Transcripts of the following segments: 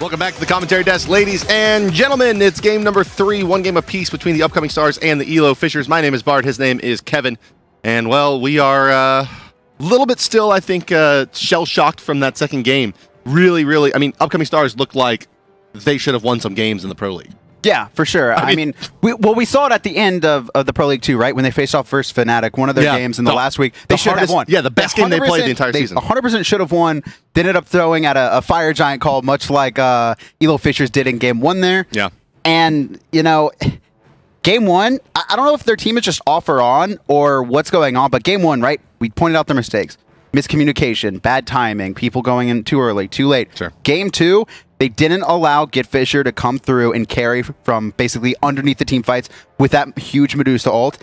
Welcome back to the commentary desk, ladies and gentlemen. It's game number 3, one game apiece between the upcoming stars and the EloFisherS. My name is Bart. His name is Kevin. And, well, we are a little bit still, I think, shell-shocked from that second game. Really, I mean, upcoming stars looked like they should have won some games in the Pro League. Yeah, for sure. I mean, we saw it at the end of the Pro League 2, right? When they faced off versus Fnatic, one of their games in the last week. They should have won. Yeah, the best game they played the entire season. 100% should have won. They ended up throwing at a fire giant call, much like EloFisherS did in game 1 there. Yeah. And, you know, game 1, I don't know if their team is just off or on or what's going on, but game 1, right? We pointed out their mistakes. Miscommunication, bad timing, people going in too early, too late. Sure. Game 2, they didn't allow GetFisher to come through and carry from basically underneath the team fights with that huge Medusa ult.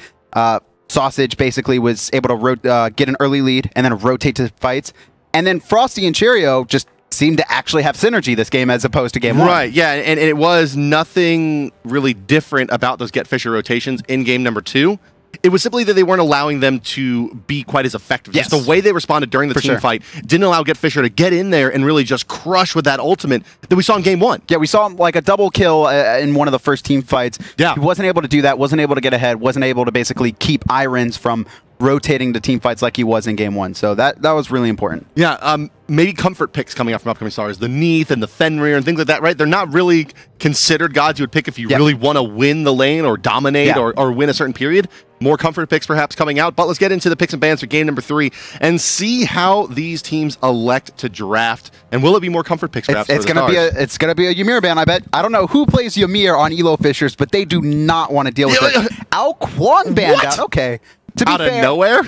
Sausage basically was able to get an early lead and then rotate to fights. And then Frosty and Cheerio just seemed to actually have synergy this game as opposed to game 1. Right, yeah, and it was nothing really different about those GetFisher rotations in game number 2. It was simply that they weren't allowing them to be quite as effective. Yes. Just the way they responded during the team fight didn't allow GetFisher to get in there and really just crush with that ultimate that we saw in game 1. Yeah, we saw like a double kill in one of the first team fights. Yeah. He wasn't able to do that, wasn't able to get ahead, wasn't able to basically keep hi-rez from rotating the team fights like he was in game 1. So that was really important. Yeah, maybe comfort picks coming up from upcoming stars. The Neith and the Fenrir and things like that, right? They're not really considered gods you would pick if you really want to win the lane or dominate or win a certain period. More comfort picks perhaps coming out, but let's get into the picks and bans for game number 3 and see how these teams elect to draft. And will it be more comfort picks perhaps? It's gonna be a Ymir ban, I bet. I don't know who plays Ymir on EloFisherS, but they do not want to deal with it. Ao Kwang banned out. Okay. To be fair, out of nowhere?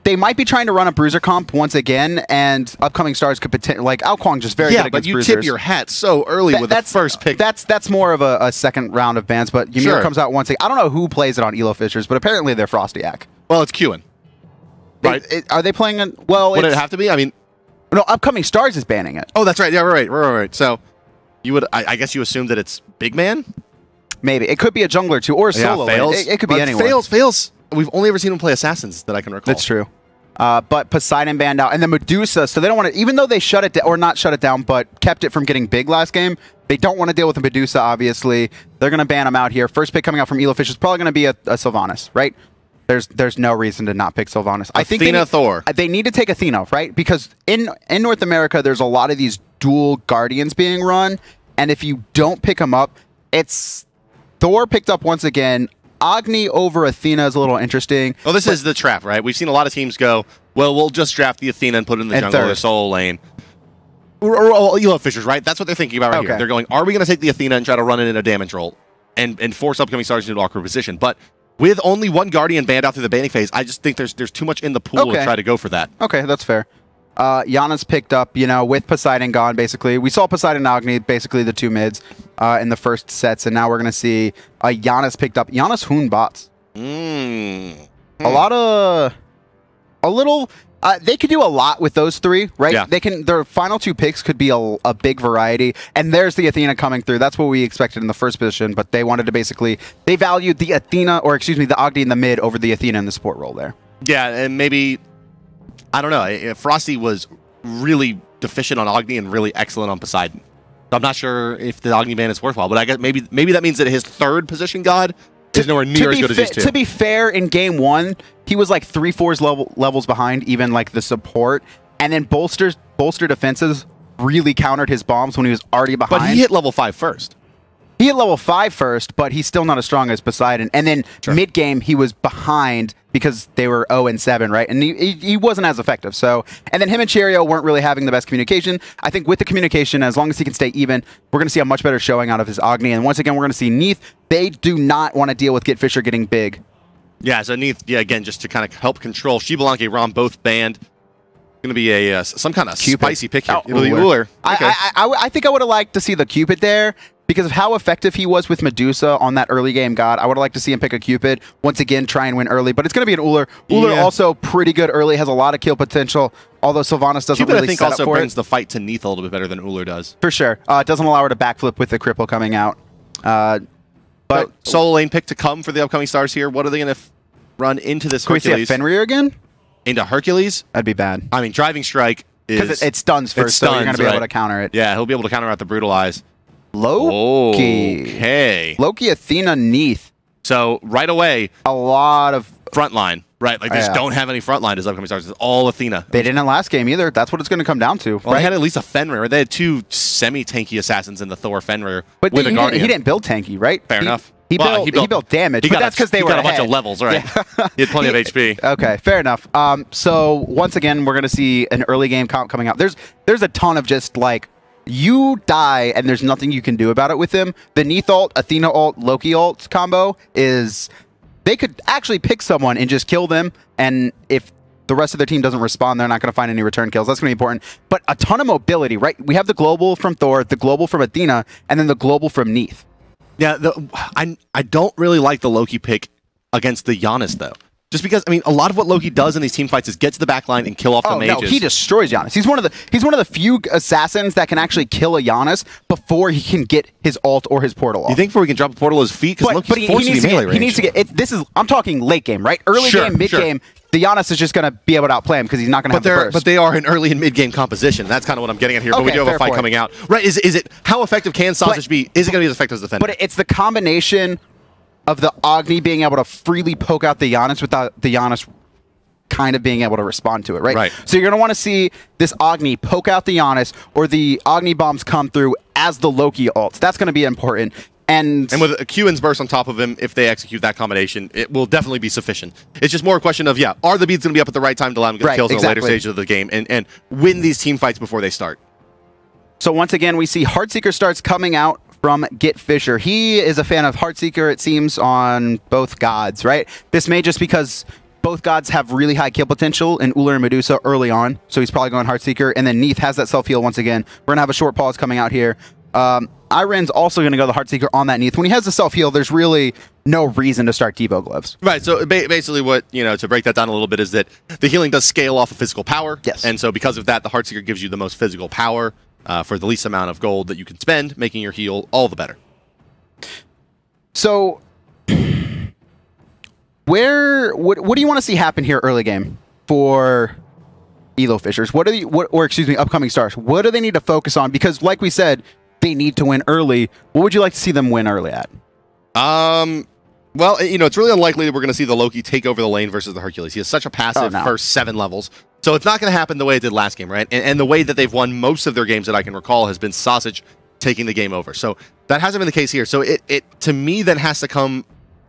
They might be trying to run a bruiser comp once again, and upcoming stars could potentially, like Ao Kwang, just very good against bruisers. Yeah, but you tip your hat so early with the first pick. That's more of a second round of bans, but Ymir comes out once again. I don't know who plays it on EloFisherS, but apparently they're Frostyak. Well, it's queuing. Right? Are they playing on... Well, would it have to be? I mean... No, upcoming stars is banning it. Oh, that's right. Yeah, right. So, you would... I guess you assume that it's big man? Maybe. It could be a jungler, too, or a solo. It could be anyone. Fails. We've only ever seen him play assassins that I can recall. That's true. But Poseidon banned out, and then Medusa, so they don't want to, even though they shut it down, or not shut it down, but kept it from getting big last game, they don't want to deal with the Medusa, obviously. They're going to ban him out here. First pick coming out from EloFisherS is probably going to be a Sylvanus, right? There's no reason to not pick Sylvanus. I think Thor. They need to take Athena, right? Because in North America, there's a lot of these dual Guardians being run, and if you don't pick them up, it's Thor picked up once again. Agni over Athena is a little interesting. Well, this is the trap, right? We've seen a lot of teams go, well, we'll just draft the Athena and put it in the jungle or the solo lane. Or EloFisherS, right? That's what they're thinking about right here. They're going, are we going to take the Athena and try to run it in a damage roll and force upcoming stars into an awkward position? But with only one Guardian banned out through the banning phase, I just think there's too much in the pool to try to go for that. Okay, that's fair. Janus picked up, you know, with Poseidon gone, basically. We saw Poseidon and Agni, basically the two mids, in the first sets, and now we're going to see Janus picked up. Janus Hoon Batz. They could do a lot with those three, right? Yeah. Their final 2 picks could be a big variety, and there's the Athena coming through. That's what we expected in the first position, but they wanted to basically, they valued the Athena, or excuse me, the Agni in the mid over the Athena in the support role there. Yeah, and maybe... I don't know. Frosty was really deficient on Agni and really excellent on Poseidon. So I'm not sure if the Agni ban is worthwhile, but I guess maybe that means that his third position god is nowhere near as good as his 2. To be fair, in game 1, he was like 3-4 levels behind, even like the support, and then bolster defenses really countered his bombs when he was already behind. But he hit level 5 first. He hit level 5 first, but he's still not as strong as Poseidon. And then mid-game, he was behind because they were 0-7, right? And he wasn't as effective. So, and then him and Cheerio weren't really having the best communication. I think with the communication, as long as he can stay even, we're going to see a much better showing out of his Agni. And once again, we're going to see Neith. They do not want to deal with GetFisher getting big. Yeah, so Neith, again, just to kind of help control. Xywalanke, Rom both banned. Going to be a some kind of spicy pick here. Ullr. I think I would have liked to see the Cupid there. Because of how effective he was with Medusa on that early game god, I would have liked to see him pick a Cupid. Once again, try and win early. But it's going to be an Ullr. Ullr also pretty good early, has a lot of kill potential, although Sylvanus doesn't really set up for it. Cupid, I think, also brings the fight to Neith a little bit better than Ullr does. For sure. It doesn't allow her to backflip with the cripple coming out. But solo lane pick to come for the upcoming stars here. What are they going to run into this Hercules? Can we see a Fenrir again? Into Hercules? That'd be bad. I mean, Driving Strike is... Because it stuns first, so you're going to be able to counter it. Yeah, he'll be able to counter out the Brutalize. Loki. Okay. Loki, Athena, Neith. So right away, a lot of frontline. Right, like they just don't have any frontline as upcoming stars. It's all Athena. They didn't last game either. That's what it's going to come down to. Well, they had at least a Fenrir. They had 2 semi-tanky assassants in the Thor Fenrir with a Guardian. He didn't build tanky, right? Fair enough. He built damage, but that's because they were got a ahead. bunch of levels, right? Yeah. He had plenty of HP. Okay, fair enough. So once again, we're going to see an early game comp coming out. There's a ton of just like, you die and there's nothing you can do about it with him. The Neith ult, Athena ult, Loki ult combo is... They could actually pick someone and just kill them, and if the rest of their team doesn't respond, they're not going to find any return kills. That's going to be important. But a ton of mobility, right? We have the global from Thor, the global from Athena, and then the global from Neith. Yeah, I don't really like the Loki pick against the Janus, though. Just because, I mean, a lot of what Loki does in these team fights is get to the back line and kill off the mages. No, he destroys Janus. He's one of the few assassins that can actually kill a Janus before he can get his ult or his portal off. You think before he can drop a portal at his feet? Because Loki's forced to be melee range. He needs to get I'm talking late game, right? Early game, mid game, the Janus is just going to be able to outplay him because he's not going to have the burst. But they are an early and mid game composition. That's kind of what I'm getting at here. Okay, but we do have a fight coming out. Right, is it, how effective can Sausage be? Is it going to be as effective as the Fenrir? But it's the combination of the Agni being able to freely poke out the Janus without the Janus kind of being able to respond to it, right? So you're going to want to see this Agni poke out the Janus, or the Agni bombs come through as the Loki ults. That's going to be important. And with a Q-In's burst on top of him, if they execute that combination, it will definitely be sufficient. It's just more a question of, are the beads going to be up at the right time to allow them to get kills in the later stages of the game and win these team fights before they start? So once again, we see Heartseeker starts coming out from GetFisher. He is a fan of Heartseeker, it seems, on both gods, right? This may just because both gods have really high kill potential in Ullr and Medusa early on, so he's probably going Heartseeker, and then Neith has that self-heal once again. We're going to have a short pause coming out here. Iren's also going to go the Heartseeker on that Neith. When he has the self-heal, there's really no reason to start Devo Gloves. Right, so basically what, to break that down a little bit is that the healing does scale off of physical power. Yes. And so because of that, the Heartseeker gives you the most physical power for the least amount of gold that you can spend, making your heal all the better. So, what do you want to see happen here early game for EloFisherS? Upcoming stars. What do they need to focus on? Because like we said, they need to win early. What would you like to see them win early at? Well, it's really unlikely that we're going to see the Loki take over the lane versus the Hercules. He has such a passive first 7 levels. So it's not going to happen the way it did last game, right? And the way that they've won most of their games that I can recall has been Sausage taking the game over. So that hasn't been the case here. So it to me then has to come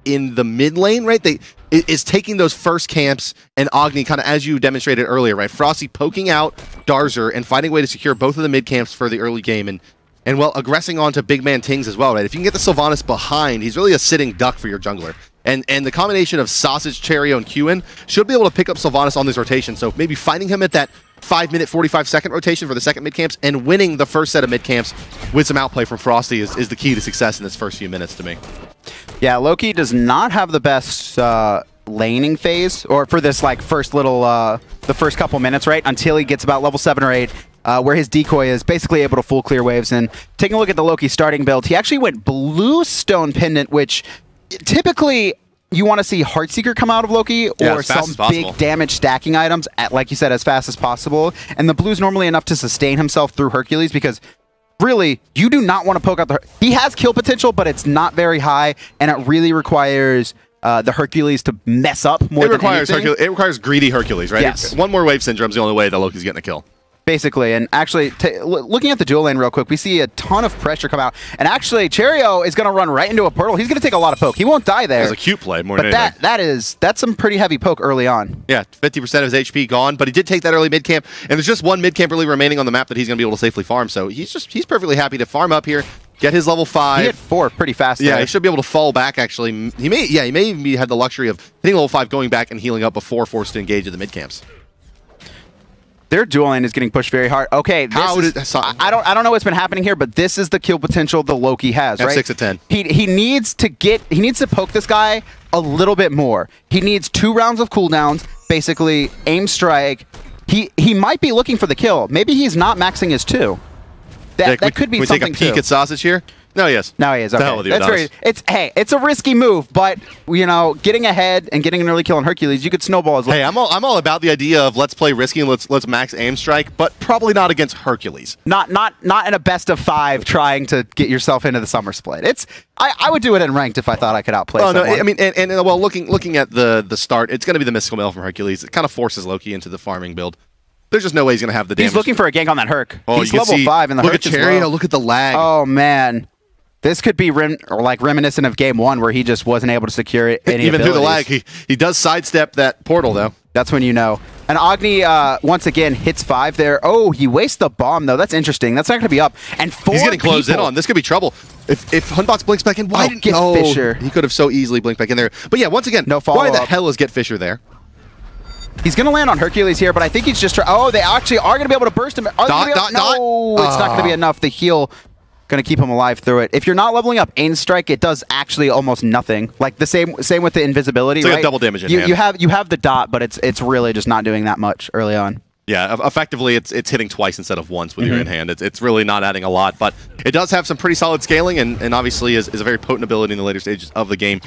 in the mid lane, right? It's taking those first camps and Agni, kind of as you demonstrated earlier, right? Frosty poking out Darzer and finding a way to secure both of the mid camps for the early game and well, aggressing onto big man Tings as well, right? If you can get the Sylvanus behind, he's really a sitting duck for your jungler. And the combination of Sausage, Cherio, and Q-In should be able to pick up Sylvanus on this rotation. So maybe finding him at that 5-minute, 45-second rotation for the second mid-camps and winning the first set of mid-camps with some outplay from Frosty is the key to success in this first few minutes to me. Yeah, Loki does not have the best laning phase, or for this first little, the first couple minutes, right? Until he gets about level 7 or 8. Where his decoy is basically able to full clear waves. And taking a look at the Loki starting build, he actually went Blue Stone Pendant, which typically you want to see Heartseeker come out of Loki, or some big damage stacking items, like you said, as fast as possible. And the blue's normally enough to sustain himself through Hercules, because really, you do not want to poke out the... He has kill potential, but it's not very high, and it really requires... the Hercules to mess up more than anything. It requires greedy Hercules, right? Yes. One more wave syndrome is the only way that Loki's getting a kill. Basically, and actually, looking at the dual lane real quick, we see a ton of pressure come out. And actually, Cherio is going to run right into a portal. He's going to take a lot of poke. He won't die there. It's a cute play more than anything. But that's some pretty heavy poke early on. Yeah, 50% of his HP gone, but he did take that early mid-camp, and there's just one mid-camp really remaining on the map that he's going to be able to safely farm. So he's perfectly happy to farm up here, get his level 5. He hit 4 pretty fast. Yeah, he should be able to fall back, actually. He may even have the luxury of hitting level 5, going back and healing up before forced to engage in the mid-camps. Their dual lane is getting pushed very hard. Okay, I don't know what's been happening here, but this is the kill potential the Loki has, right? 6 of 10. He needs to poke this guy a little bit more. He needs 2 rounds of cooldowns, basically aim strike. He might be looking for the kill. Maybe he's not maxing his 2. That could be something too. Can we take a peek at Sausage here? No, he is. No, he is. Okay. The hell with you, That's very. It's a risky move, but you know, getting ahead and getting an early kill on Hercules, you could snowball as well. Hey, I'm all about the idea of let's play risky and let's max aim strike, but probably not against Hercules. Not in a best of 5 trying to get yourself into the summer split. I would do it in ranked if I thought I could outplay someone. No, I mean, and well, looking at the start, it's going to be the mystical mail from Hercules. It kind of forces Loki into the farming build. There's just no way he's going to have the damage. He's looking for a gank on that Herc. Oh, he's level 5 and the Herc is low. Look at Cherio, look at the lag. Oh, man. This could be reminiscent of game 1 where he just wasn't able to secure it. Even through the lag, he does sidestep that portal, though. That's when you know. And Agni, once again, hits 5 there. Oh, he wastes the bomb, though. That's interesting. That's not going to be up. And 4 He's getting closed in on. This could be trouble. If Hunbox blinks back in, why didn't Get Fisher? He could have so easily blinked back in there. But yeah, once again, why the hell is Get Fisher there? He's going to land on Hercules here, but I think he's just trying. Oh, they actually are going to be able to burst him. No, it's not going to be enough. The heal going to keep him alive through it. If you're not leveling up Aim Strike, it does actually almost nothing. Like the same with the invisibility. It's like right? a double damage in you hand. you have the dot, but it's really just not doing that much early on. Yeah, effectively, it's hitting twice instead of once with your in hand. It's really not adding a lot, but it does have some pretty solid scaling, and obviously is a very potent ability in the later stages of the game,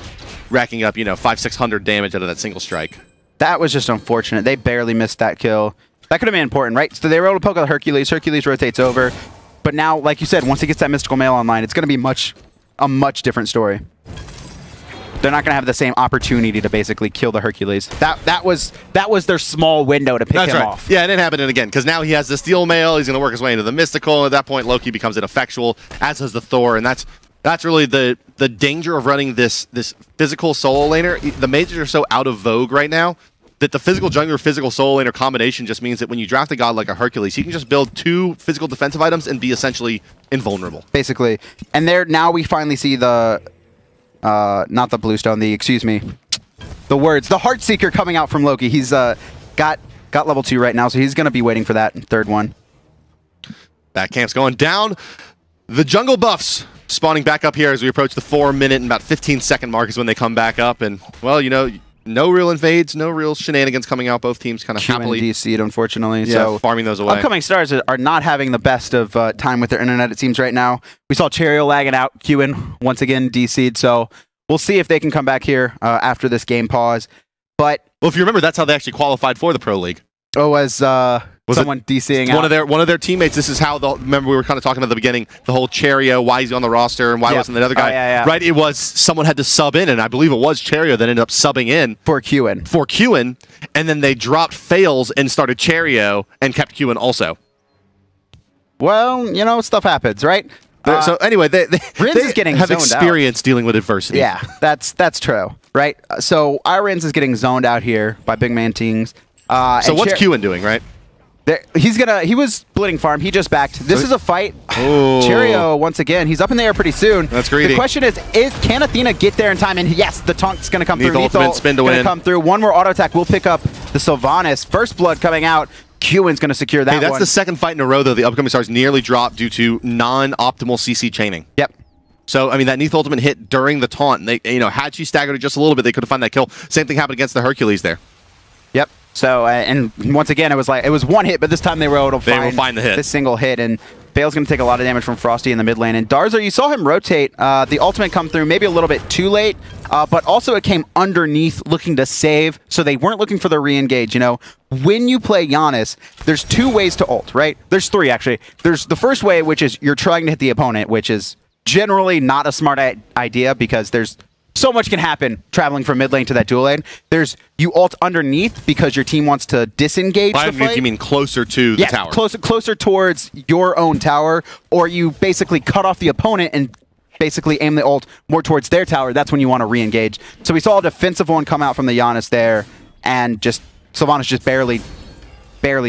racking up 500-600 damage out of that single strike. That was just unfortunate. They barely missed that kill. That could have been important, right? So they were able to poke out Hercules. Hercules rotates over. But now, like you said, once he gets that mystical mail online, it's going to be a much different story. They're not going to have the same opportunity to basically kill the Hercules. That was their small window to pick him off. Yeah, it didn't happen again, because now he has the steel mail. He's going to work his way into the mystical. At that point, Loki becomes ineffectual, as does the Thor, and that's really the danger of running this physical solo laner. The mages are so out of vogue right now that the physical jungler, physical solo laner combination just means that when you draft a god like a Hercules, he can just build 2 physical defensive items and be essentially invulnerable. Basically. And now we finally see the, not the Bluestone, the Heartseeker coming out from Loki. He's got level 2 right now, so he's going to be waiting for that third one. That camp's going down. The jungle buffs spawning back up here as we approach the 4-minute and about 15-second mark is when they come back up. And, well, no real invades, no real shenanigans coming out. Both teams kind of happily DC'd, unfortunately. Yeah, so farming those away. Upcoming stars are not having the best of time with their internet, it seems, right now. We saw Cherio lagging out, queuing, once again, DC'd. So we'll see if they can come back here after this game pause. But well, if you remember, that's how they actually qualified for the Pro League. Oh, as someone DCing out. One of their teammates. This is how remember we were kind of talking at the beginning, the whole Cherio, why is he on the roster and why wasn't the other guy? Right? It was someone had to sub in, and I believe it was Cherio that ended up subbing in for queuing. And then they dropped fails and started Cherio and kept queuing also. Well, stuff happens, right? So anyway, they is getting have zoned experience dealing with adversity. Yeah, that's true, right? So Rins is getting zoned out here by big man teams. So what's Qin doing, right? He was splitting farm. He just backed. This is a fight. Cherio, once again, he's up in the air pretty soon. That's greedy. The question is can Athena get there in time? And yes, the taunt's going to come through. Neith ultimate spin to win. Come through. One more auto attack will pick up the Sylvanus. First blood coming out. Qin's going to secure that one. That's the second fight in a row, though. The upcoming stars nearly dropped due to non-optimal CC chaining. Yep. So, I mean, that Neith ultimate hit during the taunt. And they, had she staggered it just a little bit, they could have found that kill. Same thing happened against the Hercules there. Yep. So, and once again, it was one hit, but this time they were able to find the hit. This single hit, and Bale's going to take a lot of damage from Frosty in the mid lane. And Darzer, you saw him rotate. The ultimate come through maybe a little bit too late, but also it came underneath looking to save, so they weren't looking for the re-engage. When you play Janus, there's 2 ways to ult, right? There's 3, actually. There's the first way, which is you're trying to hit the opponent, which is generally not a smart idea because there's so much can happen traveling from mid lane to that dual lane. There's you ult underneath because your team wants to disengage the fight. You mean closer to the tower? Closer towards your own tower, or you basically cut off the opponent and basically aim the ult more towards their tower. That's when you want to re-engage. So we saw a defensive one come out from the Janus there, and just Sylvanus just barely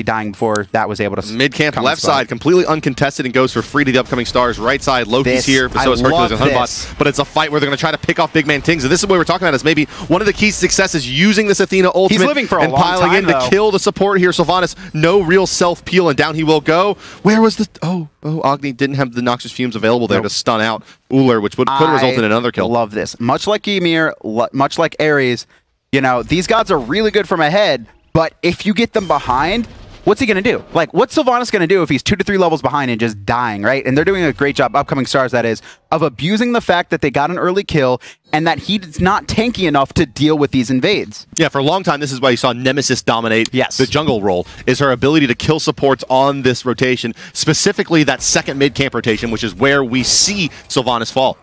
dying before that was able to mid camp left side completely uncontested and goes for free to the upcoming stars. Right side Loki's here, but so is Hercules and Hunbot. But it's a fight where they're going to try to pick off big man Tings, and this is what we're talking about is maybe one of the keys to success is using this Athena ultimate. He's living for a and long piling time, in to kill the support here. Sylvanus, no real self peel, and down he will go. Where was the Agni didn't have the noxious fumes available there to stun out Ullr, which could have resulted in another kill. Love this. Much like Ymir, much like Ares, these gods are really good from ahead, but if you get them behind, what's he going to do? Like, what's Sylvanus going to do if he's 2 to 3 levels behind and just dying, right? And they're doing a great job, Upcoming Stars that is, of abusing the fact that they got an early kill and that he's not tanky enough to deal with these invades. Yeah, for a long time, this is why you saw Nemesis dominate Yes. the jungle role, is her ability to kill supports on this rotation, specifically that second mid-camp rotation, which is where we see Sylvanus fall.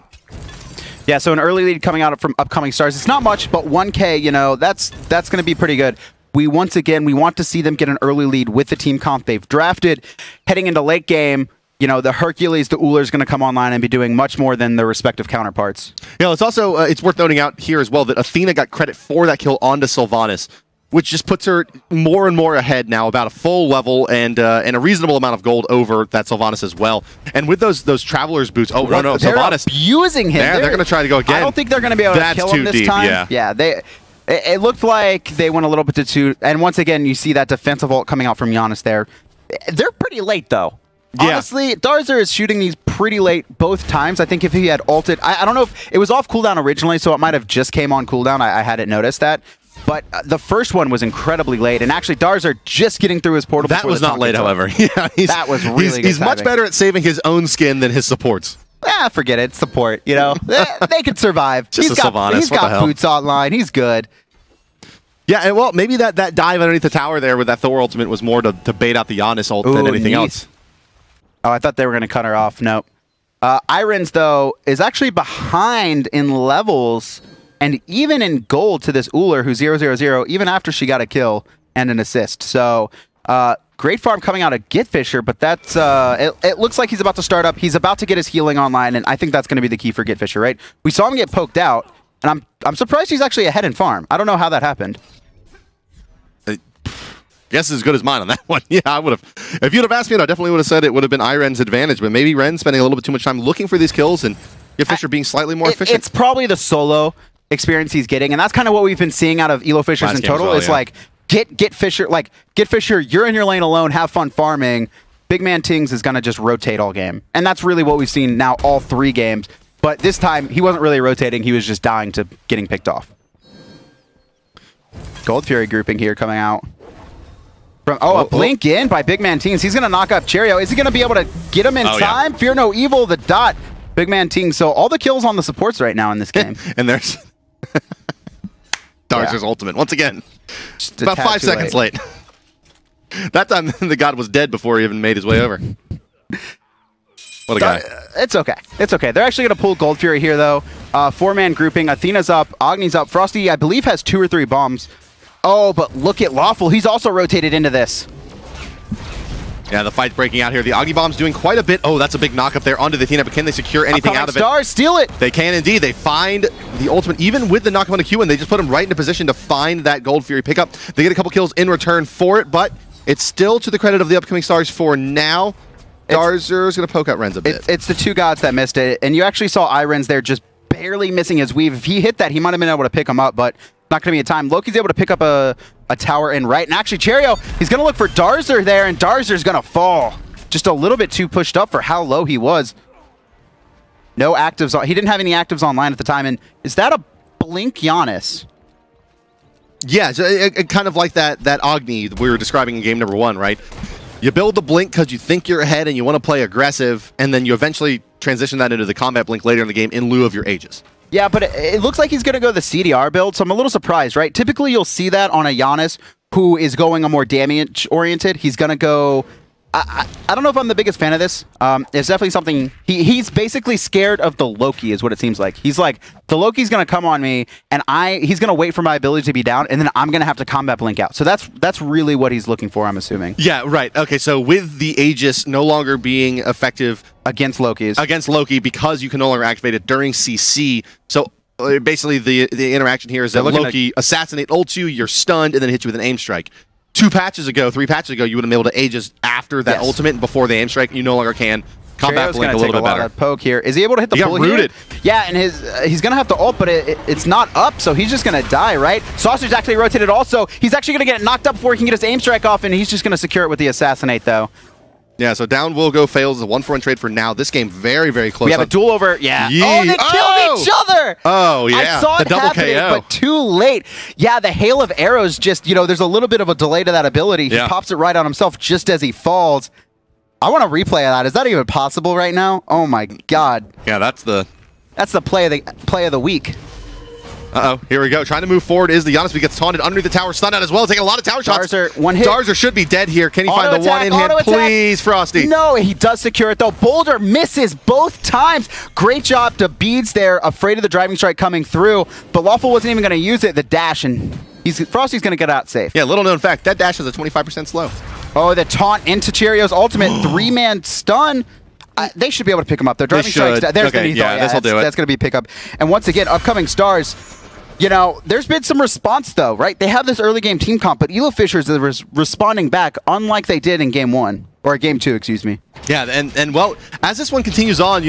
Yeah, so an early lead coming out from Upcoming Stars. It's not much, but 1K, you know, that's going to be pretty good. We want to see them get an early lead with the team comp they've drafted. Heading into late game, you know, the Hercules, the Ullr is going to come online and be doing much more than their respective counterparts. You know, it's also it's worth noting out here as well that Athena got credit for that kill onto Sylvanus, which just puts her more and more ahead now, about a full level and a reasonable amount of gold over that Sylvanus as well. And with those Traveler's boots, oh no, They're Sylvanus abusing him. They're going to try to go again. I don't think they're going to be able to kill him this time. Yeah, it looked like they went a little bit too. And once again, you see that defensive ult coming out from Janus there. They're pretty late though. Yeah. Honestly, Darzer is shooting these pretty late both times. I think if he had ulted, I don't know if it was off cooldown originally, so it might have just came on cooldown. I hadn't noticed that. But the first one was incredibly late, and actually Darzer just getting through his portal. That was not late, however. Yeah, that was really good. He's much better at saving his own skin than his supports. Forget it. Support, you know. they could survive. Just he's got boots online. He's good. Yeah, and well, maybe that dive underneath the tower there with that Thor ultimate was more to bait out the Janus ult than anything else. Oh, I thought they were going to cut her off. Nope. hi-rez, though, is actually behind in levels and even in gold to this Ullr, who's 0-0-0, even after she got a kill and an assist. So, great farm coming out of GetFisher, but that's it looks like he's about to start up. He's about to get his healing online, and I think that's going to be the key for GetFisher, right? We saw him get poked out, and I'm surprised he's actually ahead in farm. I don't know how that happened. Guess as good as mine on that one. Yeah, I would have. If you'd have asked me, I definitely would have said it would have been hi-rez's advantage, but maybe Ren spending a little bit too much time looking for these kills and GetFisher being slightly more efficient. It's probably the solo experience he's getting, and that's kind of what we've been seeing out of EloFisherS in total. Well, it's like GetFisher, you're in your lane alone, have fun farming. Big man Tings is going to just rotate all game, and that's really what we've seen now all 3 games. But this time he wasn't really rotating; he was just dying to getting picked off. Gold Fury grouping here coming out. A blink in by Big Man Tings. He's going to knock up Cheerio. Is he going to be able to get him in time? Yeah. Fear no evil, the dot. Big Man Tings. So all the kills on the supports right now in this game. And there's Darzer's ultimate. Once again, just about 5 seconds late. That time the god was dead before he even made his way over. What a guy. It's okay. It's okay. They're actually going to pull Gold Fury here, though. 4-man grouping. Athena's up. Agni's up. Frosty, I believe, has 2 or 3 bombs. Oh, but look at Lawful. He's also rotated into this. Yeah, the fight's breaking out here. The Agni bomb's doing quite a bit. Oh, that's a big knock up there onto the Athena, but can they secure anything out of it? Stars, steal it! They can indeed. They find the ultimate, even with the knock on the Q, and they just put him right into position to find that Gold Fury pickup. They get a couple kills in return for it, but it's still to the credit of the upcoming stars for now. Darzer's going to poke out Renz a bit. It's the 2 gods that missed it, and you actually saw hi-rez there just barely missing his weave. If he hit that, he might have been able to pick him up, but not going to be a time. Loki's able to pick up a tower in right. And actually, Cheerio, he's going to look for Darzer there, and Darzer's going to fall. Just a little bit too pushed up for how low he was. No actives. He didn't have any actives online at the time. And is that a blink Janus? Yeah, it kind of like that Agni we were describing in game number 1, right? You build the blink because you think you're ahead and you want to play aggressive, and then you eventually transition that into the combat blink later in the game in lieu of your Aegis. Yeah, but it looks like he's going to go the CDR build, so I'm a little surprised, right? Typically, you'll see that on a Janus who is going a more damage-oriented. He's going to go... I don't know if I'm the biggest fan of this. It's definitely something... He's basically scared of the Loki, is what it seems like. He's like, the Loki's going to come on me, and he's going to wait for my ability to be down, and then I'm going to have to combat blink out. So that's really what he's looking for, I'm assuming. Yeah, right. Okay, so with the Aegis no longer being effective... Against Loki, because you can no longer activate it during CC. So basically the interaction here is that Loki assassinate ults you, you're stunned, and then hit you with an aim strike. 3 patches ago, you would have been able to Aegis after that ultimate and before the aim strike. You no longer can. Combat blink a little bit better. Poke here. Is he able to hit the full rooted. Here? Yeah, and he's going to have to ult, but it's not up, so he's just going to die, right? Saucer's actually rotated also. He's actually going to get knocked up before he can get his aim strike off, and he's just going to secure it with the assassinate, though. Yeah, so down will go fails. A 1-for-1 trade for now. This game very, very close. We have a duel over. Yeah. Yeet. Oh, they killed each other. Oh, yeah. I saw it happening, but too late. Yeah, the hail of arrows just, there's a little bit of a delay to that ability. He pops it right on himself just as he falls. I want to replay that. Is that even possible right now? Oh, my God. Yeah, that's the play of the week. Uh-oh, here we go. Trying to move forward is the Janus, but he gets taunted underneath the tower, stunned out as well, taking a lot of tower shots. Darzer, one hit. Darzer should be dead here. Can he find the one in hit? Please, Frosty. No, he does secure it, though. Boulder misses both times. Great job to Beads there, afraid of the driving strike coming through, but Lawful wasn't even going to use it, the dash, and Frosty's going to get out safe. Yeah, little known fact, that dash is a 25% slow. Oh, the taunt into Cheerios' ultimate, 3-man stun. They should be able to pick him up. Their driving strikes. There's the Neith. Yeah, this will do it. That's going to be a pickup. And once again, upcoming stars. There's been some response, though, right? They have this early game team comp, but EloFisherS is responding back, unlike they did in game 1. Or game 2, excuse me. Yeah, and well, as this one continues on,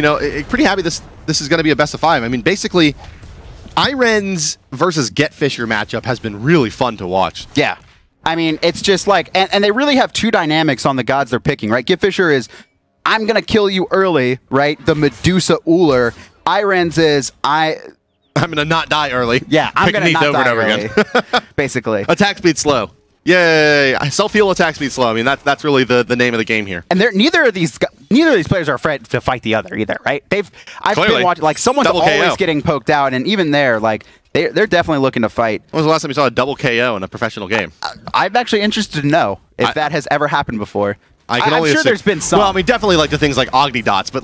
pretty happy this is going to be a best of 5. I mean, basically, hi-rez versus GetFisher matchup has been really fun to watch. Yeah. I mean, it's just like, and they really have two dynamics on the gods they're picking, right? GetFisher is, I'm going to kill you early, right? The Medusa Ullr. hi-rez is, I'm going to not die early. Yeah, I'm going to not die early, again. basically. Attack speed slow. Yay! Self-heal, attack speed slow. I mean, that's really the name of the game here. And neither of these players are afraid to fight the other either, right? I've been watching, like, someone's always getting poked out, and even there, like, they're definitely looking to fight. When was the last time you saw a double KO in a professional game? I'm actually interested to know if that has ever happened before. I'm sure there's been some. Well, I mean, definitely like the things like Agni dots, but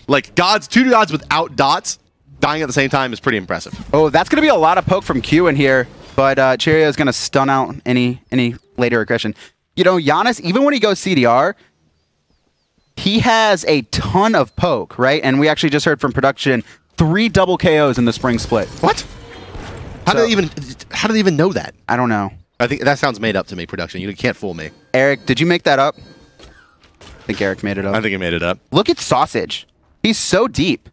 like gods, 2 gods without dots dying at the same time is pretty impressive. Oh, that's going to be a lot of poke from Q in here, but Cheerio is going to stun out any later aggression. Janus, even when he goes CDR, he has a ton of poke, right? And we actually just heard from production 3 double KOs in the spring split. What? How do they even know that? I don't know. I think that sounds made up to me, production. You can't fool me. Eric, did you make that up? I think Eric made it up. I think he made it up. Look at Sausage. He's so deep.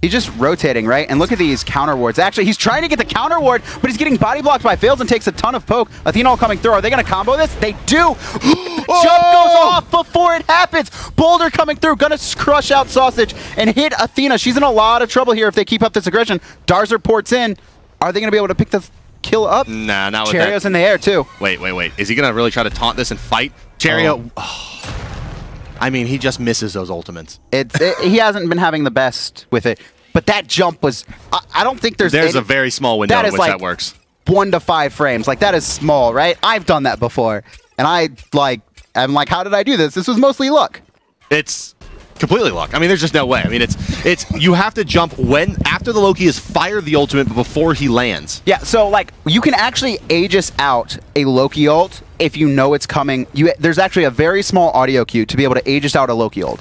He's just rotating, right? And look at these counter wards. Actually, he's trying to get the counter ward, but he's getting body blocked by fails and takes a ton of poke. Athena all coming through. Are they going to combo this? They do. Jump goes off before it happens. Boulder coming through, going to crush out Sausage and hit Athena. She's in a lot of trouble here if they keep up this aggression. Darzer ports in. Are they going to be able to pick the kill up? Nah, not with that. Cheerio's in the air, too. Wait. Is he going to really try to taunt this and fight? Cheerio. I mean, he just misses those ultimates. He hasn't been having the best with it. But that jump was, I don't think there's a very small window in which that works. 1 to 5 frames. Like, that is small, right? I've done that before. And I'm like, how did I do this? This was mostly luck. It's completely luck. I mean, there's just no way. I mean, you have to jump after the Loki has fired the ultimate, but before he lands. Yeah, so, like, you can actually Aegis out a Loki ult if you know it's coming. There's actually a very small audio cue to be able to Aegis out a Loki ult.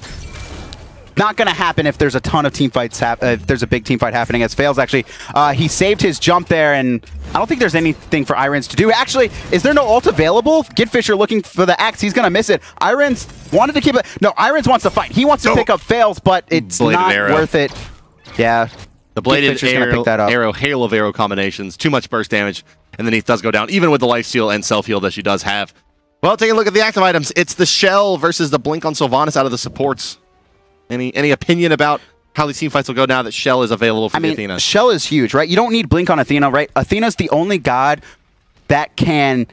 Not going to happen if there's a ton of team fights. If there's a big team fight happening, as fails actually. He saved his jump there, and I don't think there's anything for hi-rez to do. Actually, is there no ult available? GetFisher looking for the axe. He's going to miss it. hi-rez wanted to keep it. No, hi-rez wants to fight. He wants to pick up fails, but it's not worth it. Yeah. The bladed arrow, hail of arrow combinations. Too much burst damage, and the Neith does go down, even with the lifesteal and self-heal that she does have. Well, take a look at the active items. It's the Shell versus the Blink on Sylvanus out of the supports. Any opinion about how these team fights will go now that Shell is available for Athena? Shell is huge, right? You don't need Blink on Athena, right? Athena's the only god that can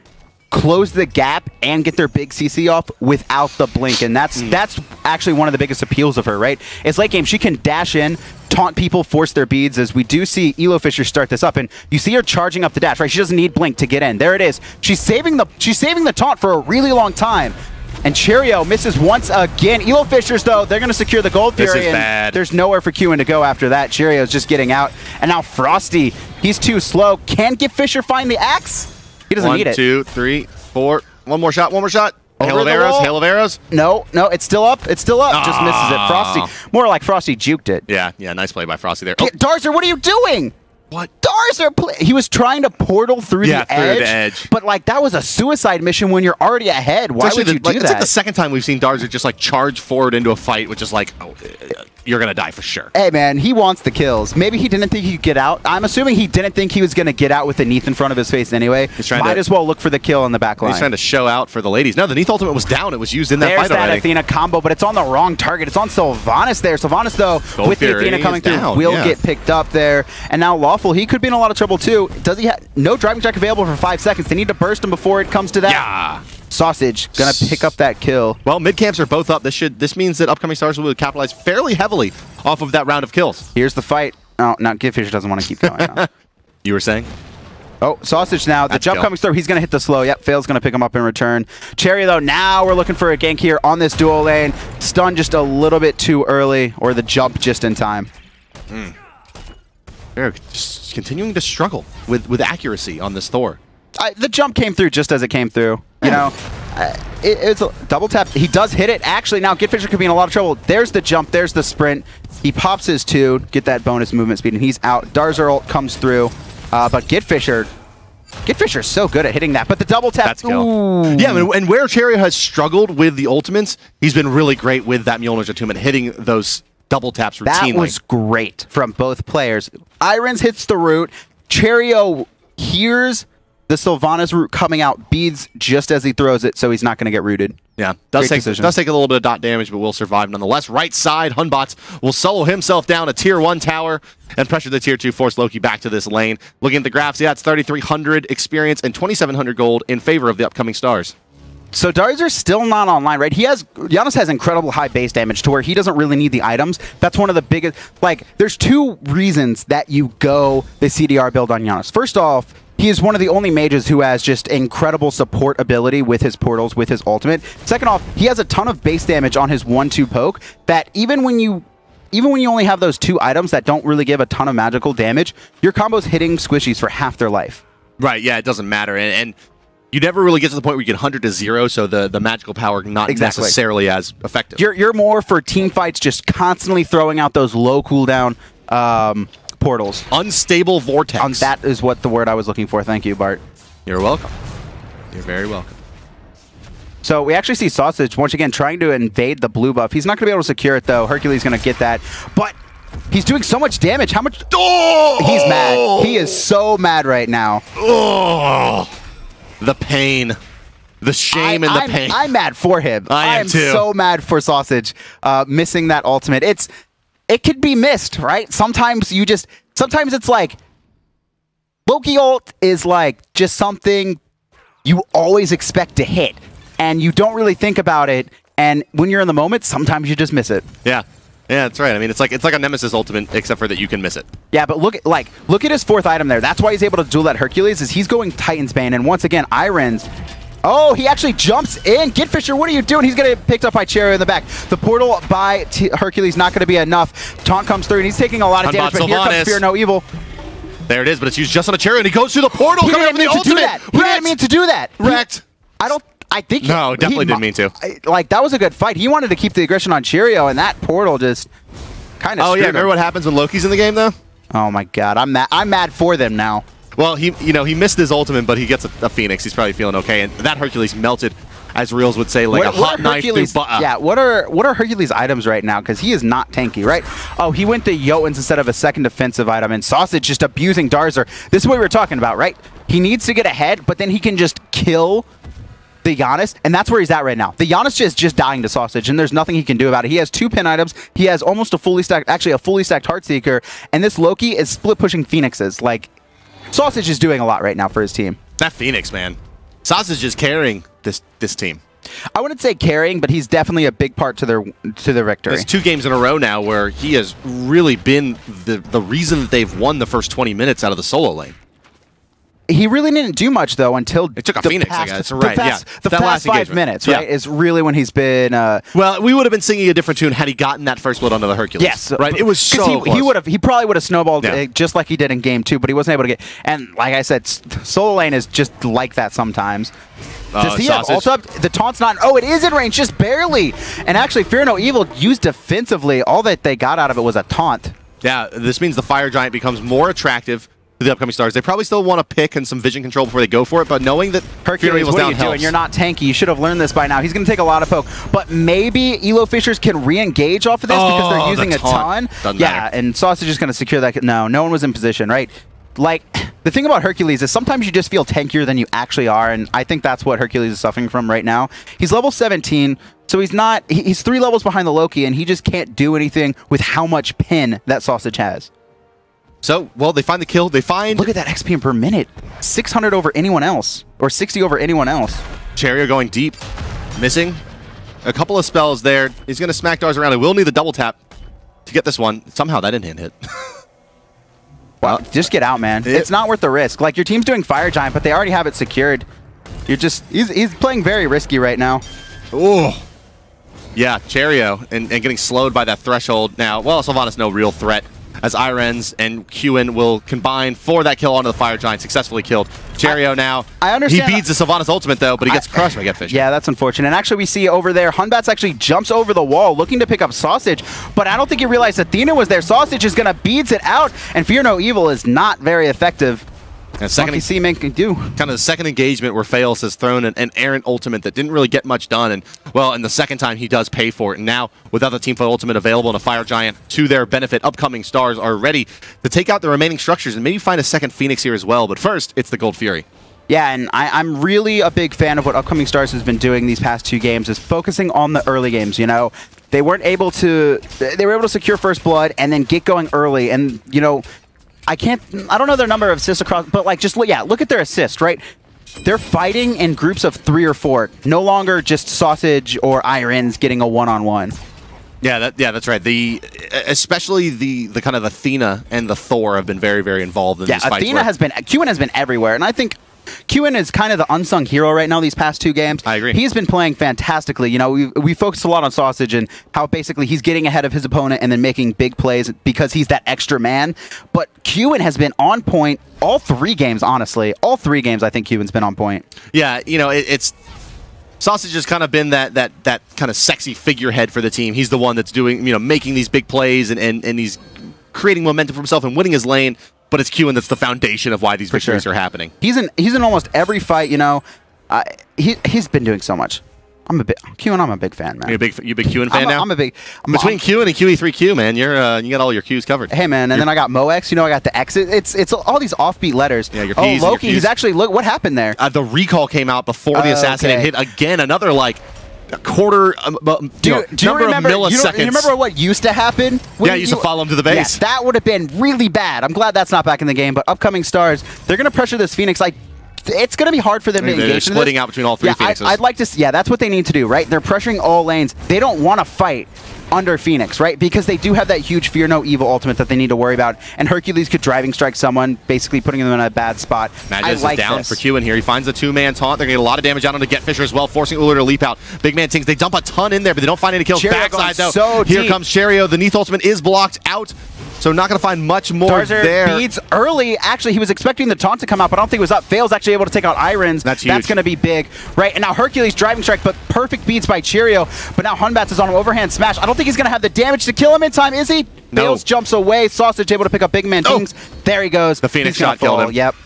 close the gap and get their big CC off without the Blink, and that's actually one of the biggest appeals of her, right? It's late game. She can dash in, taunt people, force their beads, as we do see EloFisher start this up, and you see her charging up the dash, right? She doesn't need Blink to get in. There it is. She's saving the taunt for a really long time. And Cheerio misses once again. EloFisherS, though, they're going to secure the Gold Fury. This is bad. There's nowhere for Q to go after that. Cheerio's just getting out. And now Frosty, he's too slow. Can GetFisher find the axe? He doesn't need it. 1, 2, 3, 4. One more shot. Hail of arrows. No, it's still up. Just misses it. Frosty, more like Frosty juked it. Yeah, nice play by Frosty there. Darzer, what are you doing? What? Darzer, he was trying to portal through the edge. But, like, that was a suicide mission when you're already ahead. Why would you do that? It's like the second time we've seen Darzer just, like, charge forward into a fight, which is like, you're going to die for sure. Hey, man, he wants the kills. Maybe he didn't think he could get out. I'm assuming he didn't think he was going to get out with the Neith in front of his face anyway. Might as well look for the kill in the back line. He's trying to show out for the ladies. No, the Neith ultimate was down. It was used in that fight already. There's that Athena combo, but it's on the wrong target. It's on Sylvanus there. Sylvanus, though, with the Athena coming through, will get picked up there. And now Lawful, he could be in a lot of trouble, too. Does he have no driving check available for 5 seconds? They need to burst him before it comes to that. Yeah. Sausage gonna pick up that kill. Well, mid camps are both up. This means that upcoming stars will capitalize fairly heavily off of that round of kills. Here's the fight. Oh, no, GitFisher doesn't want to keep going now. You were saying? Oh, Sausage now. The jump coming through. He's going to hit the slow. Yep, Fail's going to pick him up in return. Cherry, though, now we're looking for a gank here on this dual lane. Stun just a little bit too early, or the jump just in time. They're just continuing to struggle with accuracy on this Thor. The jump came through just as it came through. You know, it's a double tap. He does hit it. Actually, now GitFisher could be in a lot of trouble. There's the jump. There's the sprint. He pops his 2, get that bonus movement speed, and he's out. Darzer ult comes through, but GitFisher's so good at hitting that. But the double tap. That's kill. Yeah, and where Cherry has struggled with the ultimates, he's been really great with that Mjolnir's attunement, hitting those double taps routinely. That was great from both players. Irons hits the root. Cherio hears the Sylvanus root coming out, beads just as he throws it, so he's not going to get rooted. Yeah, does take a little bit of dot damage, but will survive nonetheless. Right side, Hunbots will solo himself down a tier 1 tower and pressure the tier 2, force Loki back to this lane. Looking at the graphs, yeah, it's 3,300 experience and 2,700 gold in favor of the upcoming stars. So Darzer's still not online, right? Janus has incredible high base damage to where he doesn't really need the items. That's one of the biggest, there's 2 reasons that you go the CDR build on Janus. First off, he is one of the only mages who has just incredible support ability with his portals, with his ultimate. Second off, he has a ton of base damage on his 1-2 poke that even when you only have those 2 items that don't really give a ton of magical damage, your combo's hitting squishies for half their life. Right, yeah, it doesn't matter. And you never really get to the point where you get 100 to 0, so the magical power not necessarily as effective. You're more for team fights, just constantly throwing out those low cooldown portals. Unstable vortex. That is what the word I was looking for. Thank you, Bart. You're welcome. You're very welcome. So we actually see Sausage once again trying to invade the blue buff. He's not going to be able to secure it, though. Hercules is going to get that. But he's doing so much damage. How much? Oh! He's mad. He is so mad right now. Oh! The pain. The shame and the pain. I'm mad for him. I am too. So mad for Sausage missing that ultimate. It could be missed, right? Sometimes it's like Loki ult is like just something you always expect to hit, and you don't really think about it. And when you're in the moment, sometimes you just miss it. Yeah, that's right. I mean, it's like a Nemesis ultimate, except for that you can miss it. Yeah, but look at his 4th item there. That's why he's able to duel that Hercules. Is he's going Titan's Bane, and once again, Irons. Oh, he actually jumps in. GitFisher, what are you doing? He's going to get picked up by Cherry in the back. The portal by Hercules not going to be enough. Taunt comes through, and he's taking a lot of damage, but here comes Fear No Evil. There it is, but it's used just on a Cherry, and he goes through the portal. He didn't mean to do that. He didn't mean to do that. Wrecked. I think no, definitely didn't mean to. That was a good fight. He wanted to keep the aggression on Cheerio, and that portal just kind of. Oh yeah, remember what happens when Loki's in the game though? Oh my God, I'm mad for them now. Well, he missed his ultimate, but he gets a Phoenix. He's probably feeling okay, and that Hercules melted, as Reels would say, like a hot knife through butter. Yeah, what are Hercules' items right now? Because he is not tanky, right? Oh, he went to Jotuns instead of a second defensive item, and Sausage just abusing Darzer. This is what we were talking about, right? He needs to get ahead, but then he can just kill the Janus, and that's where he's at right now. The Janus is just dying to Sausage, and there's nothing he can do about it. He has 2 pin items. He has almost a fully stacked Heartseeker, and this Loki is split pushing Phoenixes. Like, Sausage is doing a lot right now for his team. That Phoenix, man. Sausage is carrying this team. I wouldn't say carrying, but he's definitely a big part to their victory. There's 2 games in a row now where he has really been the reason that they've won the first 20 minutes out of the solo lane. He really didn't do much, though, until it took a Phoenix, I guess. Right, the past 5 minutes, right, is really when he's been... well, we would have been singing a different tune had he gotten that first blood onto the Hercules. Yes. Right? It was so close. He probably would have snowballed just like he did in Game 2, but he wasn't able to get... And like I said, solo lane is just like that sometimes. Does he have ult up? The taunt's not... Oh, it is in range, just barely. And actually, Fear No Evil used defensively. All that they got out of it was a taunt. Yeah, this means the Fire Giant becomes more attractive to for the upcoming stars. They probably still want to pick and some vision control before they go for it, but knowing that Hercules, what are you doing? You're not tanky. You should have learned this by now. He's going to take a lot of poke, but maybe EloFisherS can re-engage off of this because they're using a ton. Doesn't yeah, matter. and Sausage is going to secure that. No one was in position, right? Like, the thing about Hercules is sometimes you just feel tankier than you actually are, and I think that's what Hercules is suffering from right now. He's level 17, so he's 3 levels behind the Loki, and he just can't do anything with how much pin that Sausage has. So, well, they find the kill. They find... Look at that XP per minute. 600 over anyone else, or 60 over anyone else. Cherio going deep, missing a couple of spells there. He's going to smack Dars around. He will need the double tap to get this one. Somehow that didn't hit. Well, just get out, man. It's not worth the risk. Like, your team's doing Fire Giant, but they already have it secured. You're just... He's playing very risky right now. Oh. Yeah, Cherio, and getting slowed by that threshold now. Well, Sylvanus no real threat, as hi-rez and Qin will combine for that kill onto the Fire Giant, successfully killed. Cherio now. I understand. He beats the Sylvanus ultimate, though, but he gets crushed by EloFisherS. Yeah, that's unfortunate. And actually, we see over there, Batz actually jumps over the wall looking to pick up Sausage, but I don't think he realized Athena was there. Sausage is going to beads it out, and Fear No Evil is not very effective. And second, kind of the second engagement where Fails has thrown an errant ultimate that didn't really get much done, and well, and the second time he does pay for it. And now, without the team fight ultimate available and a Fire Giant to their benefit, upcoming stars are ready to take out the remaining structures and maybe find a second Phoenix here as well. But first, it's the Gold Fury. Yeah, and I'm really a big fan of what Upcoming Stars has been doing these past 2 games, is focusing on the early games, you know. They were able to secure first blood and then get going early, and, you know, I don't know their number of assists across, but like, just look at their assists, right? They're fighting in groups of 3 or 4, no longer just Sausage or hi-rez getting a one-on-one. Yeah, that's right. Especially the kind of Athena and the Thor have been very, very involved in these fights. Yeah, Qin has been everywhere, and I think Qin is kind of the unsung hero right now these past 2 games. I agree. He's been playing fantastically. You know, we focused a lot on Sausage and how basically he's getting ahead of his opponent and then making big plays because he's that extra man. But Qin has been on point all 3 games, honestly. All 3 games, I think Qin's been on point. Yeah, you know, it's... Sausage has kind of been that kind of sexy figurehead for the team. He's the one that's doing, you know, making these big plays and he's creating momentum for himself and winning his lane. But it's Qin that's the foundation of why these victories are happening. He's in almost every fight, you know. He's been doing so much. I'm a big fan, man. You a big Qin fan now? Between Qin and QE3Q, man, you got all your Qs covered. Hey, man, and then I got MoX. You know, I got the X. It's all these offbeat letters. Yeah, your Ps. Loki. He's actually what happened there? The recall came out before the assassinate hit again. Another like a quarter, do you remember, of milliseconds. You remember what used to happen? Yeah, you used to follow him to the base. Yes, that would have been really bad. I'm glad that's not back in the game. But upcoming stars, they're going to pressure this Phoenix. Like, it's going to be hard for them to engage. They're splitting out between all 3 Phoenixes. I'd like to see, that's what they need to do, right? They're pressuring all lanes. They don't want to fight under Phoenix, right? Because they do have that huge Fear No Evil ultimate that they need to worry about. And Hercules could driving strike someone, basically putting them in a bad spot. Magic is down for Qin here. He finds the 2-man taunt. They're going to get a lot of damage out onto GetFisher as well, forcing Ullr to leap out. Big man Tings, they dump a ton in there, but they don't find any kills. Backside, though. So here comes Cherio. The Neith ultimate is blocked out. So not going to find much more there. Beats early. Actually, he was expecting the taunt to come out, but I don't think it was up. Fails actually able to take out hi-rez. That's huge. That's going to be big. Right, and now Hercules driving strike, but perfect beats by Cherio. But now Batz is on an overhand smash. I don't think he's going to have the damage to kill him in time, is he? No. Fails, jumps away. Sausage able to pick up big man Tings. There he goes. The Phoenix shot killed him. Yep.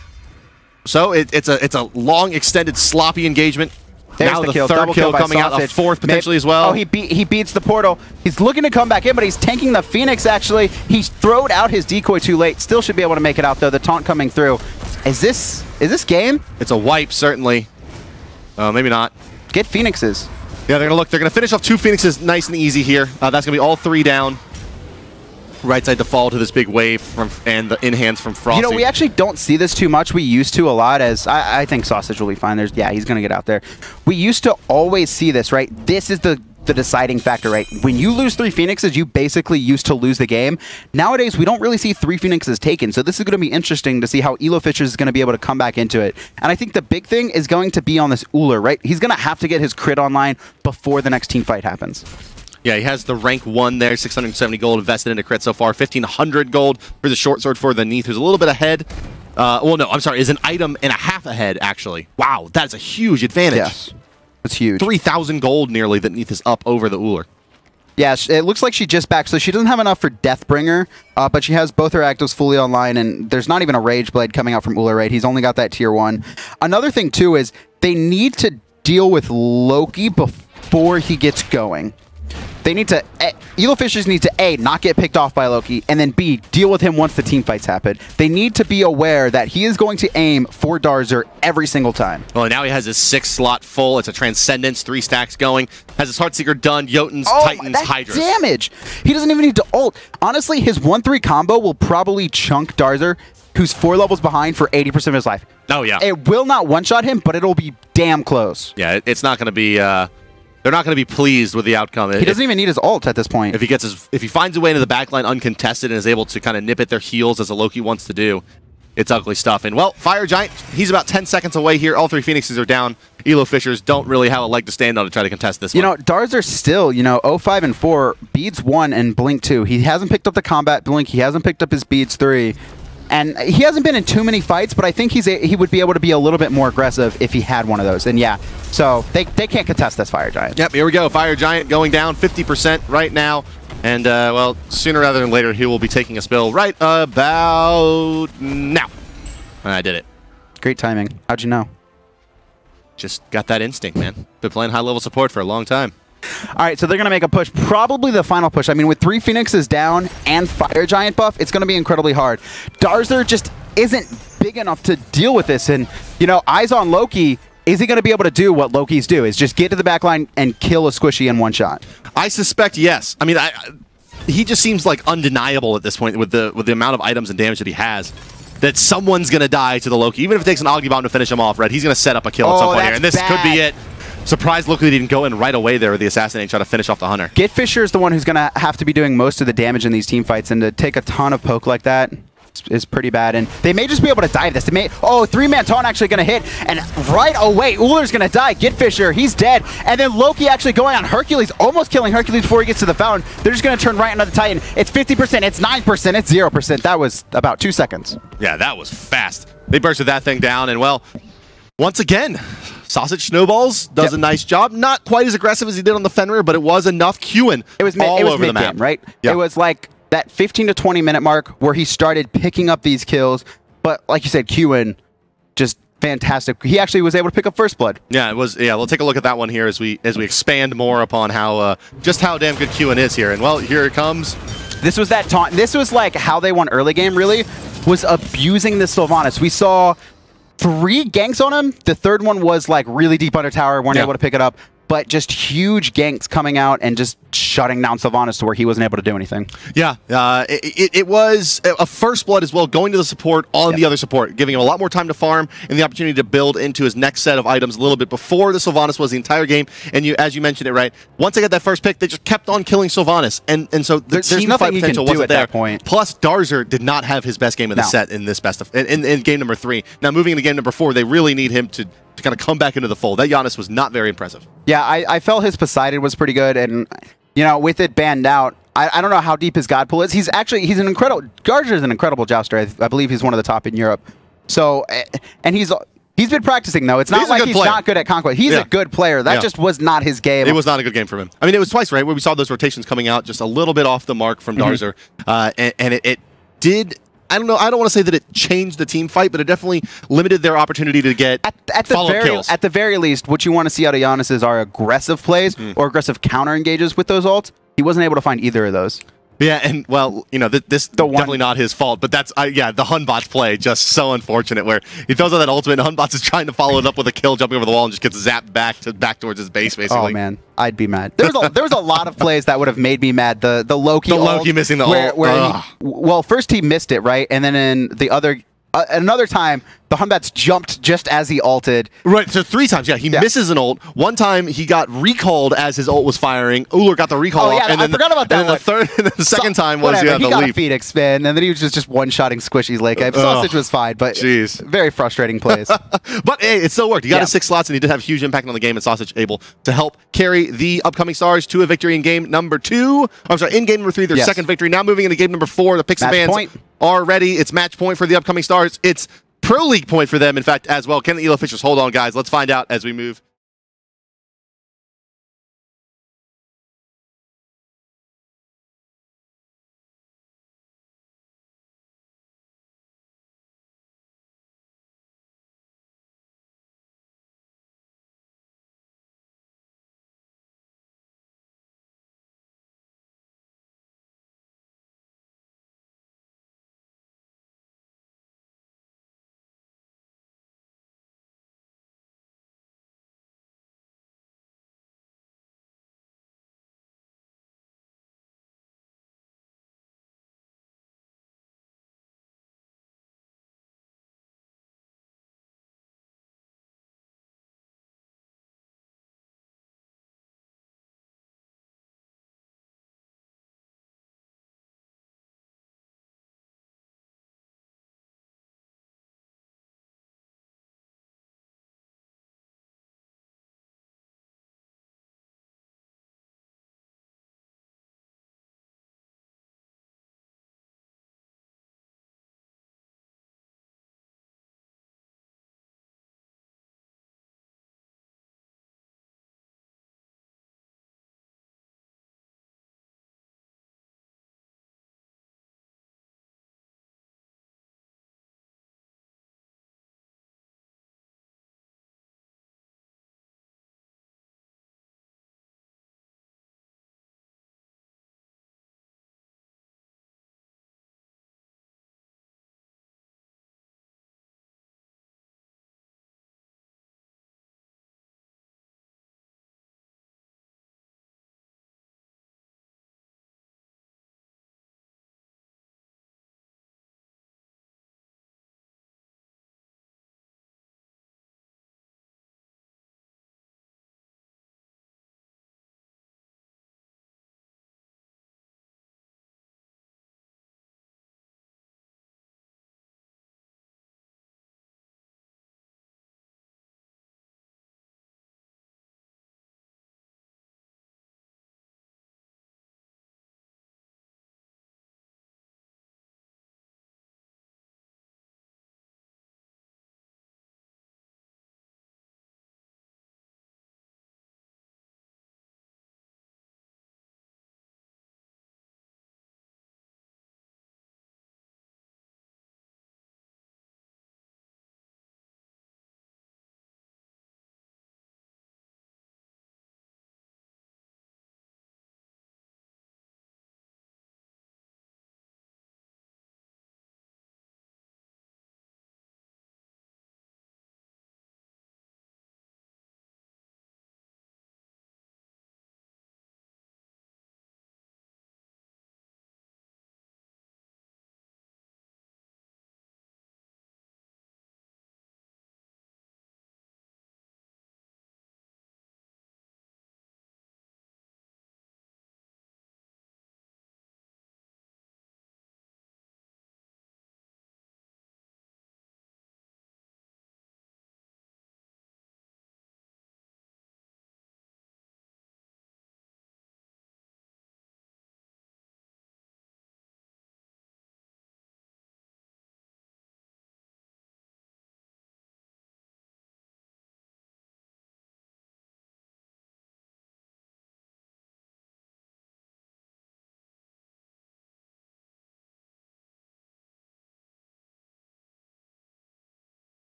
So it's a long, extended, sloppy engagement. There's now the third double kill coming out, a 4th potentially as well. Oh, he beats the portal. He's looking to come back in, but he's tanking the Phoenix, actually. He's throwed out his decoy too late. Still should be able to make it out, though. The taunt coming through. Is this game? It's a wipe, certainly. Maybe not. Get Phoenixes. Yeah, they're going to finish off 2 Phoenixes nice and easy here. That's going to be all 3 down. Right side to fall to this big wave and the in-hands from Frosty. You know, we actually don't see this too much. We used to a lot, as I think Sausage will be fine. Yeah, he's going to get out there. We used to always see this, right? This is the deciding factor, right? When you lose 3 Phoenixes, you basically used to lose the game. Nowadays, we don't really see 3 Phoenixes taken, so this is going to be interesting to see how EloFisherS is going to be able to come back into it. And I think the big thing is going to be on this Ullr, right? He's going to have to get his crit online before the next team fight happens. Yeah, he has the rank 1 there, 670 gold invested into crit so far, 1,500 gold for the short sword for the Neith, who's a little bit ahead. Well, no, I'm sorry, is an item and a half ahead, actually. Wow, that's a huge advantage. Yes, it's huge. 3,000 gold nearly that Neith is up over the Ullr. Yeah, it looks like she just backed, so she doesn't have enough for Deathbringer, but she has both her actives fully online, and there's not even a Rage Blade coming out from Ullr, right? He's only got that tier 1. Another thing, too, is they need to deal with Loki before he gets going. They need to, EloFisherS need to A, not get picked off by Loki, and then B, deal with him once the team fights happen. They need to be aware that he is going to aim for Darzer every single time. Well, now he has his 6th slot full. It's a Transcendence, 3 stacks going. Has his Heartseeker done, Jotuns, Titans, Hydras. Damage! He doesn't even need to ult. Honestly, his 1-3 combo will probably chunk Darzer, who's 4 levels behind, for 80% of his life. Oh, yeah. It will not one-shot him, but it'll be damn close. Yeah, it's not going to be... they're not going to be pleased with the outcome. He doesn't even need his ult at this point. If he finds a way into the backline uncontested and is able to kind of nip at their heels as a Loki wants to do, it's ugly stuff. And, well, Fire Giant, he's about 10 seconds away here. All 3 Phoenixes are down. EloFisherS don't really have a leg to stand on to try to contest this one. You know, Darzer still, 05 and 4, Beads 1 and Blink 2. He hasn't picked up the Combat Blink. He hasn't picked up his Beads 3. And he hasn't been in too many fights, but I think he would be able to be a little bit more aggressive if he had one of those. And yeah, so they can't contest this Fire Giant. Yep, here we go. Fire Giant going down 50% right now. And, well, sooner rather than later, he will be taking a spill right about now. And I did it. Great timing. How'd you know? Just got that instinct, man. Been playing high-level support for a long time. All right, so they're going to make a push, probably the final push. I mean, with 3 Phoenixes down and Fire Giant buff, it's going to be incredibly hard. Darzer just isn't big enough to deal with this. And, eyes on Loki, is he going to be able to do what Lokis do, is just get to the backline and kill a squishy in one shot? I suspect yes. I mean, he just seems like undeniable at this point with the amount of items and damage that he has. That someone's going to die to the Loki. Even if it takes an Agni bomb to finish him off, right? He's going to set up a kill at some point here. And this could be it. Surprised Loki didn't go in right away there with the assassinate and try to finish off the Hunter. Gitfisher is the one who's going to have to be doing most of the damage in these team fights, and to take a ton of poke like that is pretty bad. And they may just be able to dive this. They may, 3-man taunt actually going to hit, and right away, Ullr's going to die. Gitfisher, he's dead. And then Loki actually going on Hercules, almost killing Hercules before he gets to the fountain. They're just going to turn right into the Titan. It's 50%, it's 9%, it's 0%. That was about 2 seconds. Yeah, that was fast. They bursted that thing down, and well, once again, Sausage Snowballs does a nice job. Not quite as aggressive as he did on the Fenrir, but it was enough queuing all over the map. Right? Yep. It was like that 15 to 20 minute mark where he started picking up these kills. But like you said, queuing, just fantastic. He actually was able to pick up First Blood. Yeah, it was. Yeah, we'll take a look at that one here as we expand more upon how just how damn good queuing is here. And well, here it comes. This was that taunt. This was like how they won early game. Really, was abusing the Sylvanus. We saw 3 ganks on him. The 3rd one was like really deep under tower, weren't able to pick it up, but just huge ganks coming out and just shutting down Sylvanus to where he wasn't able to do anything. Yeah, it was a First Blood as well, going to the support on the other support, giving him a lot more time to farm and the opportunity to build into his next set of items a little bit before the Sylvanus was the entire game. And as you mentioned it right, once they got that first pick, they just kept on killing Sylvanus, and so the team fight potential wasn't there. That point. Plus, Darzer did not have his best game of the set in this in game number 3. Now moving into game number 4, they really need him to kind of come back into the fold. That Janus was not very impressive. Yeah, I felt his Poseidon was pretty good, and with it banned out, I don't know how deep his God pull is. He's an incredible. Darzer is an incredible jouster. I believe he's one of the top in Europe. So, and he's been practicing though. It's not like he's not good at Conquest. He's a good player. That just was not his game. It was not a good game for him. I mean, it was twice, right, where we saw those rotations coming out just a little bit off the mark from Darzer, and it did. I don't know. I don't want to say that it changed the team fight, but it definitely limited their opportunity to get follow-up kills. At the very least, what you want to see out of Janus is our aggressive plays or aggressive counter engages with those ults. He wasn't able to find either of those. Yeah, and well, this definitely not his fault, but that's yeah, the Hunbot's play just so unfortunate where he throws out that ultimate and Hunbots is trying to follow it up with a kill, jumping over the wall and just gets zapped back towards his base basically. Oh man, I'd be mad. There was a lot of plays that would have made me mad. The Loki Loki missing the ult. Well, first he missed it, right? And then in the other another time, the Hunbats jumped just as he ulted. Right, so 3 times, yeah. He misses an ult. One time, he got recalled as his ult was firing. Ullr got the recall off. And I forgot about that. And then the second time was he the got leap. A Phoenix spin, and then he was just one-shotting Squishy's lake. Sausage was fine, but very frustrating plays. But hey, it still worked. He got his 6 slots, and he did have huge impact on the game, and Sausage able to help carry the upcoming Stars to a victory in game number 2. I'm sorry, in game number 3, their second victory. Now moving into game number 4, the Pixie Bands are ready. It's match point for the upcoming Stars. It's Pro League point for them, in fact, as well. Can the EloFisherS hold on, guys? Let's find out as we move